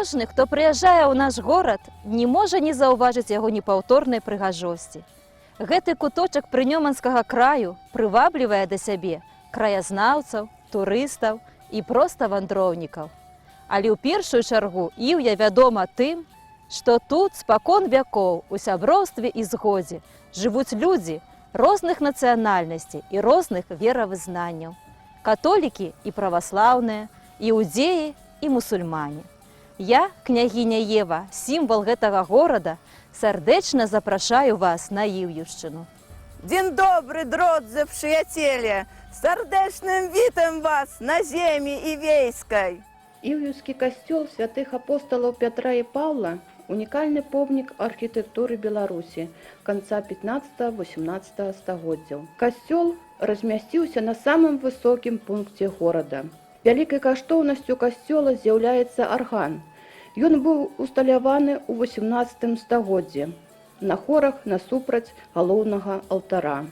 Кожны, хто прыязджае ў наш горад, не можа не заўважыць яго непаўторнай прыгажосці. Гэты куточак прынёманскага краю прываблівае да сябе краязнаўцаў, турыстаў і проста вандроўнікаў. Але ў першую чаргу Іўя вядома тым, што тут спакон вякоў у сяброўстве і згодзе жывуць людзі розных нацыянальнасцей і розных веравызнанняў. Католікі і праваслаўныя, іудзеі і мусульмане. Я, княгіня Ева, сімвал гэтага горада, сардэчна запрашаю вас на Іўюшчыну. Дзень добры, дrodzy przyjaciele! Сардэчным вітам вас на землі івейскай! Іўюскі касцёл святых апостолаў Пятра і Паўла – унікальны помнік архітэктуры Беларусі канца 15-18 стагоддзяў. Касцёл размясціўся на самым высокім пункце горада. Вялікай каштоўнасцю касцёла з'яўляецца арган. Ён быў усталяваны ў 18 стагоддзі на хорах насупраць галоўнага алтара.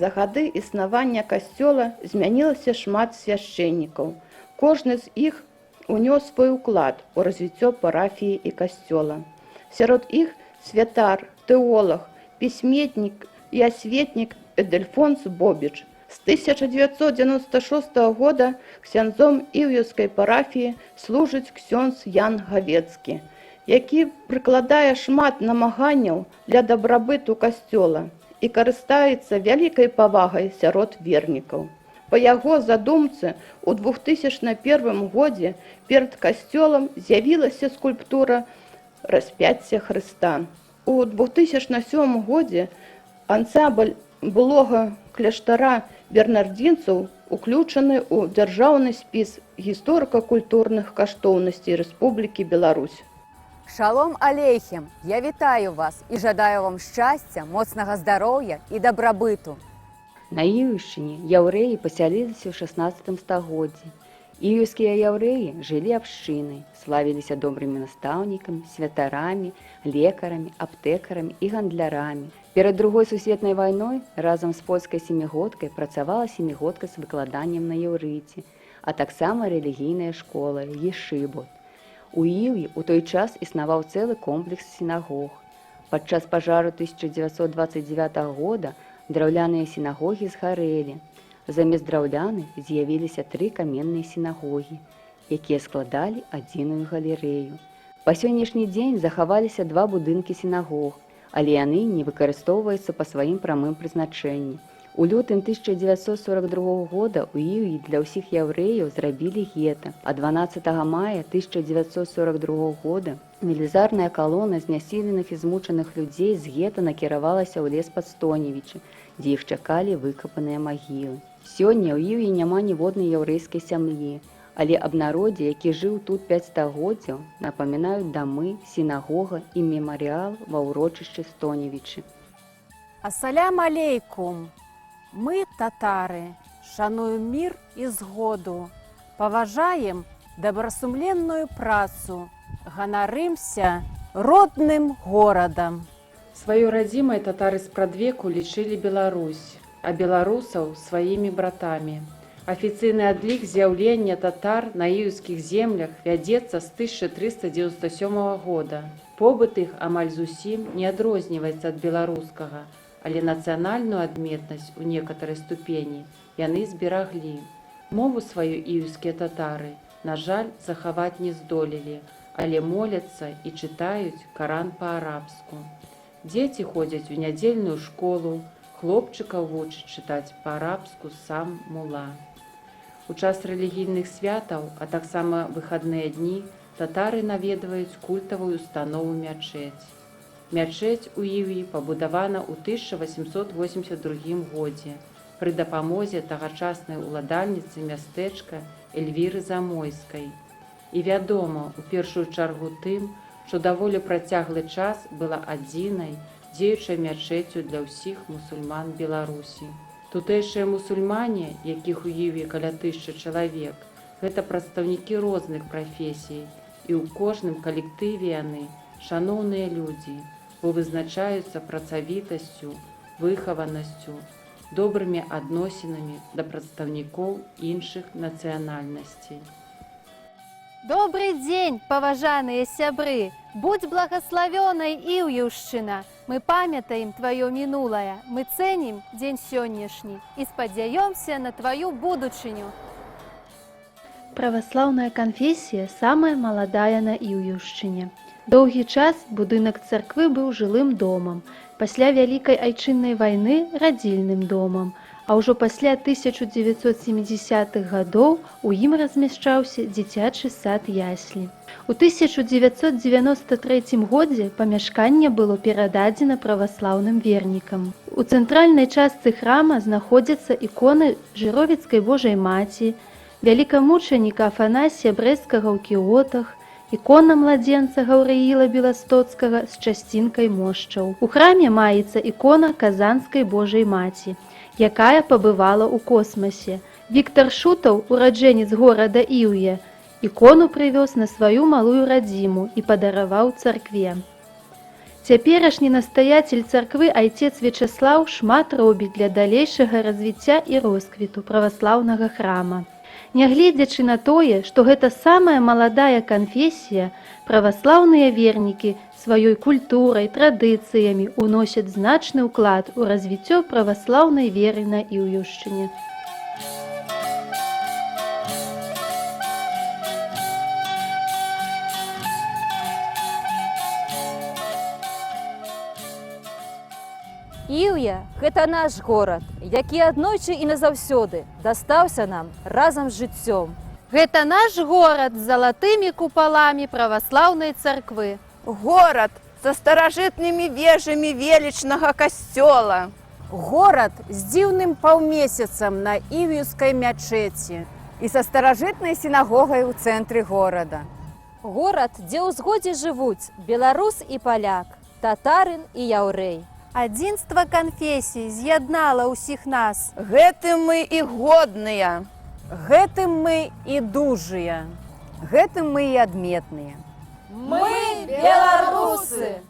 За гады існавання касцёла змянілася шмат свяшчэннікаў. Кожны з іх унёс свой уклад у развіццё парафіі і касцёла. Сярод іх святар, тэолаг, пісьменнік і асветнік Эдельфонс Бобіч. З 1996 года ксяндзом Іўюскай парафіі служыць ксёндз Ян Гавецкі, які прыкладае шмат намаганняў для дабрабыту касцёла і карыстаецца вялікай павагай сярод вернікаў. Па яго задумцы, у 2001 годзе перад касцёлам з'явілася скульптура распяцця Хрыста. У 2007 годзе ансамбль былога кляштара бернардзінцаў уключаны ў дзяржаўны спіс гісторыка-культурных каштоўнасцей Рэспублікі Беларусь. Шалом алейхем! Я вітаю вас і жадаю вам шчасця, моцнага здароўя і дабрабыту. На Іўюшчыне яўрэі пасяліліся ў 16 стагоддзі. Іўюскія яўрэі жылі абшчынай, славіліся добрымі настаўнікамі, святарамі, лекарамі, аптэкарамі і гандлярамі. Перад Другой сусветнай вайной разам з польскай семігодкай працавала семігодка з выкладаннем на іўрыце, а таксама рэлігійная школа ешыбот. У Іўі ў той час існаваў цэлы комплекс сінагог. Падчас пажару 1929 года драўляныя сінагогі згарэлі. Замест драўляны з'явіліся 3 каменныя сінагогі, якія складалі адзіную галерэю. Па сённяшні дзень захаваліся 2 будынкі сінагог, але яны не выкарыстоўваюцца па сваім прамым прызначэнні. У лютым 1942 года ў Іўі для ўсіх яўрэяў зрабілі гета, а 12 мая 1942 года велізарная калона знясіленых і змучаных людзей з гета накіравалася ў лес пад Стоневічы, дзе іх чакалі выкапаныя магілы. Сёння ў Іўі няма ніводнай яўрэйскай сям'і, але аб народзе, які жыў тут 5 стагоддзяў, напамінаюць дамы, сінагога і мемарыял ва ўрочышчы Стоневічы. Ассалям алейкум! Мы, татары, шануем мір і згоду, паважаем добрасумленную працу, ганарымся родным горадам. Сваёй радзімай татары спрадвеку лічылі Беларусь, а беларусаў сваімі братамі. Афіцыйны адлік з'яўлення татар на іўскіх землях вядзецца з 1397 года. Побыт іх амаль зусім не адрозніваецца ад беларускага, але нацыянальную адметнасць у некаторай ступені яны збераглі. Мову сваю іўскія татары, на жаль, захаваць не здолелі, але моляцца і чытаюць Каран па-арабску. Дзеці ходзяць у нядзельную школу, хлопчыкаў вучаць чытаць па-арабску сам мула. У час рэлігійных святаў, а таксама выхадныя дні, татары наведваюць культавую установу мячэць. Мячэць у Іўі пабудавана ў 1882 годзе пры дапамозе тагачаснай уладальніцы мястэчка Эльвіры Замойскай. І вядома, у першую чаргу тым, што даволі працяглы час была адзінай дзеючай мячэццю для ўсіх мусульман Беларусі. Тутэйшыя мусульмане, якіх у Іўі каля 1000 чалавек, гэта прадстаўнікі розных прафесій, і ў кожным калектыве яны шаноўныя людзі, бо вызначаюцца працавітасцю, выхаванасцю, добрымі адносінамі да прадстаўнікоў іншых нацыянальнасцей. Добрый день, паважаныя сябры! Будь благословенной, Іўюшчына! Мы памятаем твое минулое, мы ценим день сённяшний и спадзяёмся на твою будучыню. Праваслаўная канфесія самая маладая на Іўюшчыне. Доўгі час будынак царквы быў жылым домам, пасля Вялікай айчыннай вайны радзільным домам, а ўжо пасля 1970-х гадоў у ім размяшчаўся дзіцячы сад яслі. У 1993 годзе памяшканне было перададзена праваслаўным вернікам. У цэнтральнай частцы храма знаходзяцца іконы Жыровіцкай Божай Маці, вялікамучаніка Афанасія Брэсцкага ў кіотах, ікона младзенца Гаўрыіла Беластоцкага з часцінкай мошчаў. У храме маецца ікона Казанскай Божай Маці, якая пабывала ў космасе. Віктар Шутаў, ураджэнец горада Іўе, ікону прывёз на сваю малую радзіму і падараваў царкве. Цяперашні настаяцель царквы айцец Вячаслаў шмат робіць для далейшага развіцця і росквіту праваслаўнага храма. Нягледзячы на тое, што гэта самая маладая канфесія, праваслаўныя вернікі сваёй культурай, традыцыямі ўносяць значны ўклад у развіццё праваслаўнай веры на Іўюшчыне. Іўя – гэта наш горад, які аднойчы і назаўсёды дастаўся нам разам з жыццём. Гэта наш город с золотыми куполами православной церквы. Город со старажытнымі вежамі велічнага касцёла. Горад з дзіўным паўмесяцам на Іўюскай мячэці. І са старажытнай сінагогай у цэнтры горада. Горад, дзе ў згодзе жывуць беларус і паляк, татарын і яўрэй. Адзінства канфесій з'яднала ўсіх нас. Гэтым мы і годныя. Гэтым мы і дужыя. Гэтым мы і адметныя. Мы беларусы!